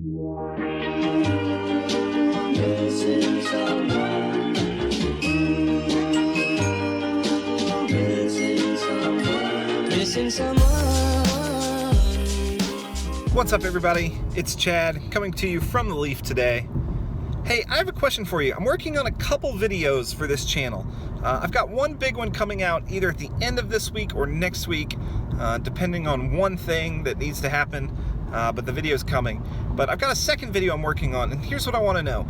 Missing someone. Missing someone. Missing someone. What's up, everybody? It's Chad coming to you from the Leaf today. Hey, I have a question for you. I'm working on a couple videos for this channel. I've got one big one coming out either at the end of this week or next week, depending on one thing that needs to happen, but the video's coming. But I've got a second video I'm working on, and here's what I want to know.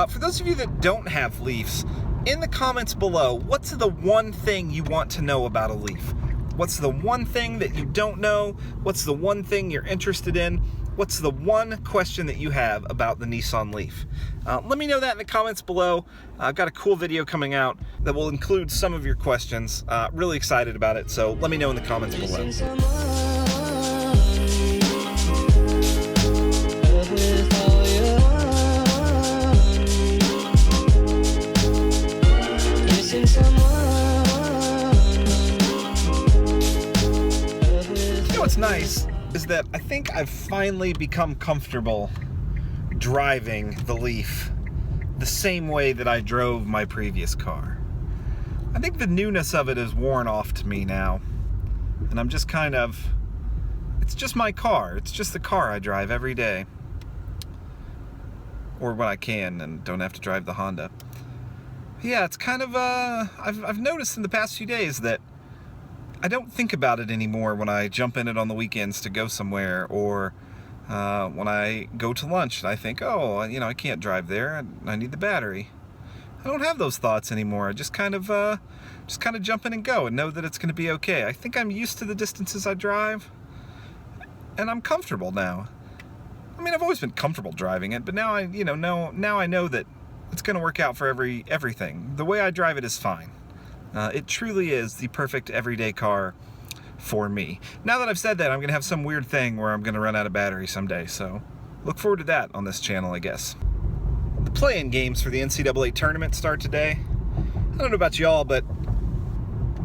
For those of you that don't have Leafs, in the comments below, what's the one thing you want to know about a Leaf? What's the one thing that you don't know? What's the one thing you're interested in? What's the one question that you have about the Nissan Leaf? Let me know that in the comments below. I've got a cool video coming out that will include some of your questions. Really excited about it, so let me know in the comments below. What's nice is that I think I've finally become comfortable driving the Leaf the same way that I drove my previous car. I think the newness of it is worn off to me now, and I'm just kind of, it's just my car. It's just the car I drive every day, or when I can and don't have to drive the Honda. Yeah, it's kind of, I've noticed in the past few days that I don't think about it anymore when I jump in it on the weekends to go somewhere, or when I go to lunch and I think, oh, you know, I can't drive there, I need the battery. I don't have those thoughts anymore. I just kind of jump in and go and know that it's going to be okay. I think I'm used to the distances I drive, and I'm comfortable now. I mean, I've always been comfortable driving it, but now I know that it's going to work out for everything. The way I drive it is fine. It truly is the perfect everyday car for me. Now that I've said that, I'm going to have some weird thing where I'm going to run out of battery someday, so look forward to that on this channel, I guess. The play-in games for the NCAA tournament start today. I don't know about y'all, but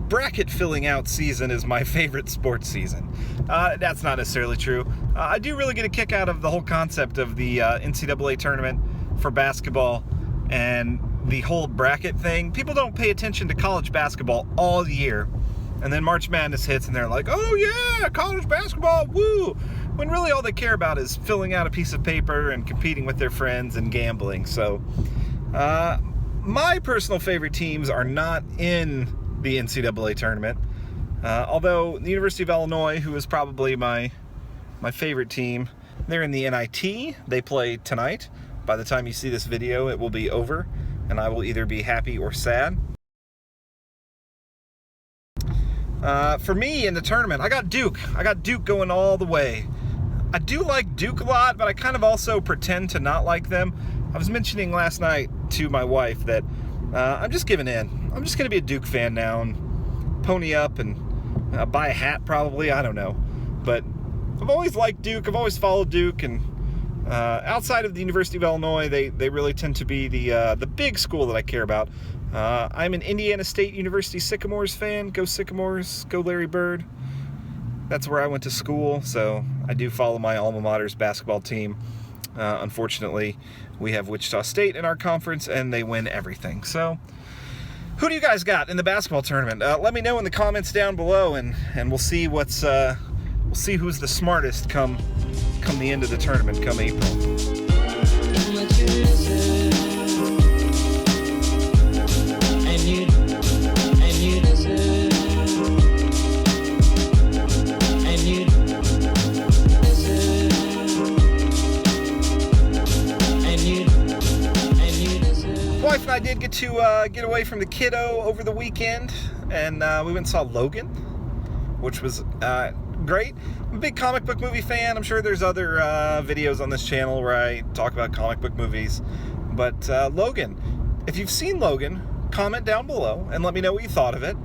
bracket filling out season is my favorite sports season. That's not necessarily true. I do really get a kick out of the whole concept of the NCAA tournament for basketball and the whole bracket thing. People don't pay attention to college basketball all year, and then March Madness hits and they're like, oh yeah, college basketball, woo, when really all they care about is filling out a piece of paper and competing with their friends and gambling. So my personal favorite teams are not in the NCAA tournament, although the University of Illinois, who is probably my favorite team, they're in the NIT. They play tonight. By the time you see this video, it will be over, and I will either be happy or sad. For me in the tournament, I got Duke. I got Duke going all the way. I do like Duke a lot, but I kind of also pretend to not like them. I was mentioning last night to my wife that I'm just giving in. I'm just going to be a Duke fan now and pony up and buy a hat probably. I don't know. But I've always liked Duke. I've always followed Duke, and outside of the University of Illinois, they really tend to be the big school that I care about. I'm an Indiana State University Sycamores fan. Go Sycamores, go Larry Bird. That's where I went to school, so I do follow my alma mater's basketball team. Unfortunately, we have Wichita State in our conference, and they win everything. So who do you guys got in the basketball tournament? Let me know in the comments down below, and we'll see we'll see who's the smartest come the end of the tournament, come April. Wife and I did get to get away from the kiddo over the weekend, and we went and saw Logan, which was great. I'm a big comic book movie fan. I'm sure there's other videos on this channel where I talk about comic book movies. But Logan, if you've seen Logan, comment down below and let me know what you thought of it.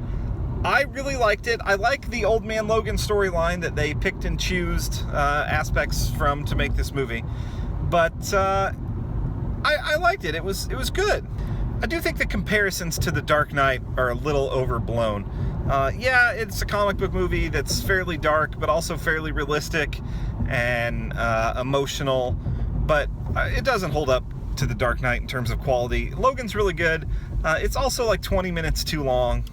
I really liked it. I like the Old Man Logan storyline that they picked and chose aspects from to make this movie. But I liked it. It was good. I do think the comparisons to The Dark Knight are a little overblown. Yeah, it's a comic book movie that's fairly dark, but also fairly realistic and emotional. but it doesn't hold up to The Dark Knight in terms of quality. Logan's really good. It's also like 20 minutes too long,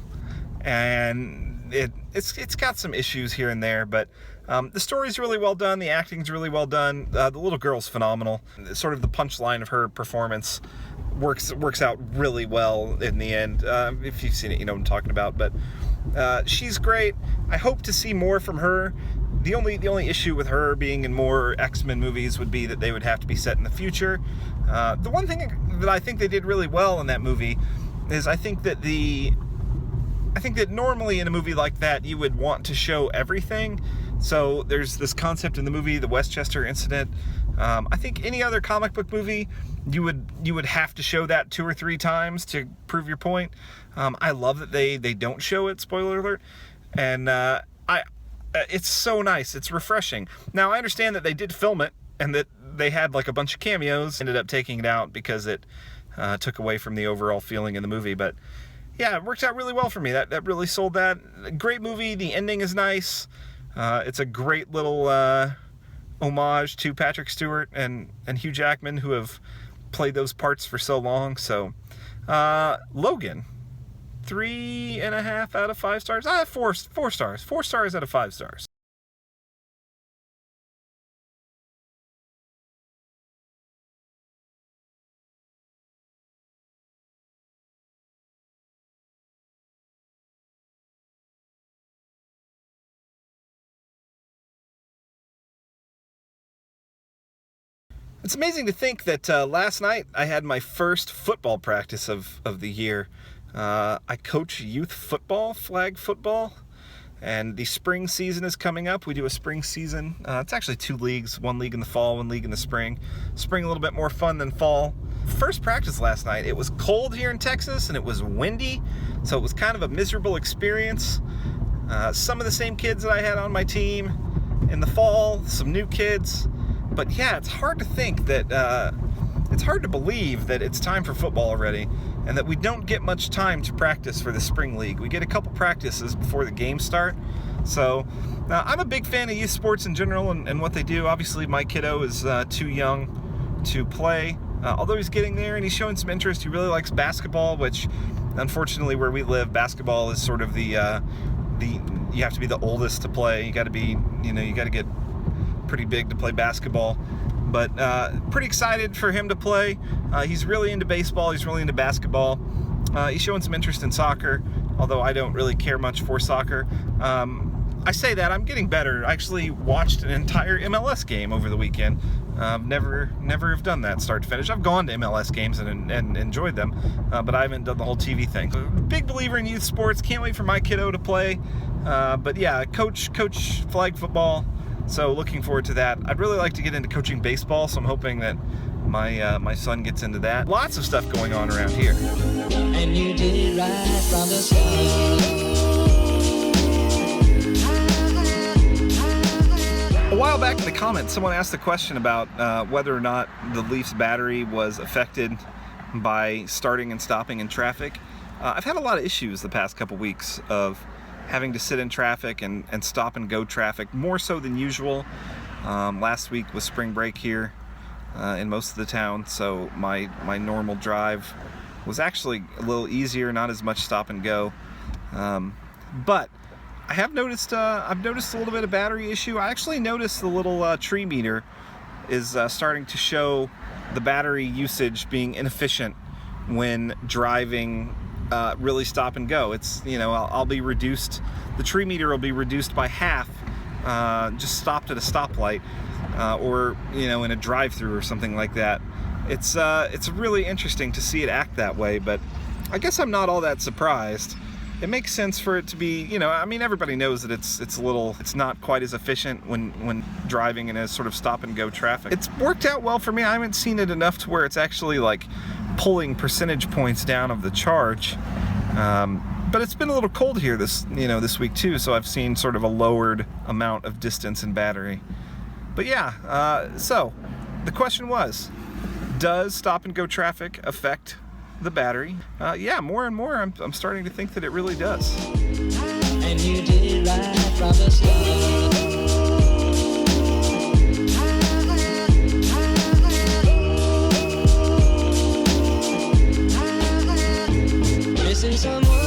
and it's got some issues here and there, but the story's really well done, the acting's really well done, the little girl's phenomenal. Sort of the punchline of her performance works out really well in the end. If you've seen it, you know what I'm talking about, but she's great. I hope to see more from her. The only issue with her being in more X-Men movies would be that they would have to be set in the future. The one thing that I think they did really well in that movie is I think that normally in a movie like that you would want to show everything. So there's this concept in the movie, the Westchester incident. I think any other comic book movie, you would have to show that 2 or 3 times to prove your point. I love that they don't show it, spoiler alert, and it's so nice, it's refreshing. Now I understand that they did film it and that they had like a bunch of cameos, ended up taking it out because it took away from the overall feeling in the movie, but yeah, it worked out really well for me. That really sold that. Great movie, the ending is nice. It's a great little homage to Patrick Stewart and Hugh Jackman, who have played those parts for so long. So Logan, 3.5 out of 5 stars. 4 stars. 4 stars out of 5 stars. It's amazing to think that last night I had my first football practice of the year. I coach youth football, flag football, and the spring season is coming up. We do a spring season. It's actually 2 leagues, 1 league in the fall, 1 league in the spring. Spring a little bit more fun than fall. First practice last night. It was cold here in Texas and it was windy, so it was kind of a miserable experience. Some of the same kids that I had on my team in the fall, some new kids. But yeah, it's hard to think that, it's hard to believe that it's time for football already and that we don't get much time to practice for the spring league. We get a couple practices before the games start. So I'm a big fan of youth sports in general and what they do. Obviously my kiddo is too young to play, although he's getting there and he's showing some interest. He really likes basketball, which unfortunately where we live, basketball is sort of the you have to be the oldest to play. You got to be, you got to get pretty big to play basketball, but pretty excited for him to play. He's really into baseball, he's really into basketball. He's showing some interest in soccer, although I don't really care much for soccer. I say that, I'm getting better. I actually watched an entire MLS game over the weekend. Never have done that start to finish. I've gone to MLS games and enjoyed them, but I haven't done the whole TV thing. Big believer in youth sports, can't wait for my kiddo to play. But yeah, coach flag football, so looking forward to that. I'd really like to get into coaching baseball, so I'm hoping that my son gets into that. Lots of stuff going on around here. And you did it right from the start. A while back in the comments, someone asked the question about whether or not the Leaf's battery was affected by starting and stopping in traffic. I've had a lot of issues the past couple weeks of having to sit in traffic and stop and go traffic, more so than usual. Last week was spring break here in most of the town, so my normal drive was actually a little easier, not as much stop and go. But I have noticed, I've noticed a little bit of battery issue. I actually noticed the little tree meter is starting to show the battery usage being inefficient when driving really stop and go. It's, I'll be reduced, the tree meter will be reduced by half, just stopped at a stoplight, or, in a drive-through or something like that. It's really interesting to see it act that way, but I guess I'm not all that surprised. It makes sense for it to be, everybody knows that it's not quite as efficient when driving in a sort of stop and go traffic. It's worked out well for me. I haven't seen it enough to where it's actually like pulling percentage points down of the charge. But it's been a little cold here this week too, so I've seen sort of a lowered amount of distance in battery. But yeah, so the question was, does stop and go traffic affect the battery? Yeah, more and more I'm starting to think that it really does. And you did it right from the start. missing someone